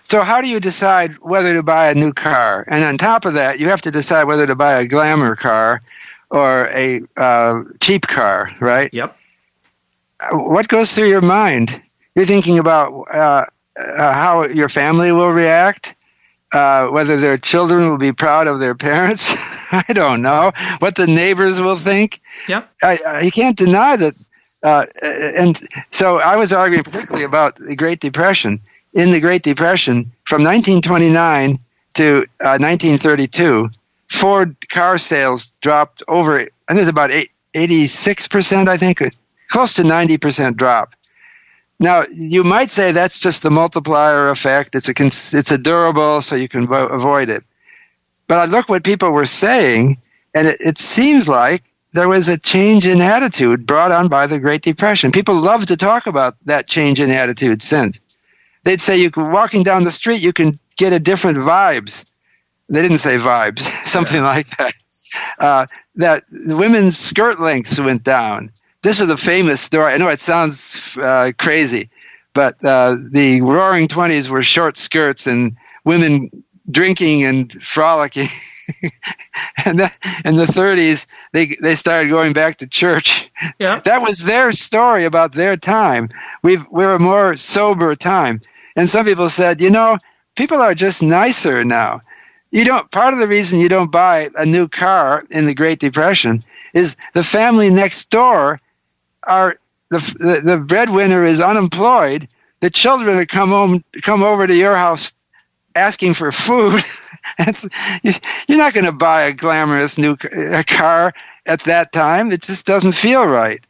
So how do you decide whether to buy a new car? And on top of that, you have to decide whether to buy a glamour car or a cheap car, right? Yep. What goes through your mind? You're thinking about how your family will react, whether their children will be proud of their parents. I don't know. What the neighbors will think. Yep. You can't deny that. And so I was arguing particularly about the Great Depression. In the Great Depression, from 1929 to 1932, Ford car sales dropped over, I think it was about 86%, I think, close to 90% drop. Now, you might say that's just the multiplier effect. It's a durable, so you can avoid it. But I look what people were saying, and it seems like there was a change in attitude brought on by the Great Depression. People love to talk about that change in attitude since. They'd say walking down the street, you can get a different vibes. They didn't say vibes, something like that. That the women's skirt lengths went down. This is a famous story. I know it sounds crazy, but the Roaring '20s were short skirts and women drinking and frolicking. And in the '30s, they started going back to church. Yeah. That That was their story about their time. We're a more sober time. And some people said, people are just nicer now. Part of the reason you don't buy a new car in the Great Depression is the family next door the breadwinner is unemployed. The children are come over to your house asking for food. You're not going to buy a glamorous new car at that time. It just doesn't feel right.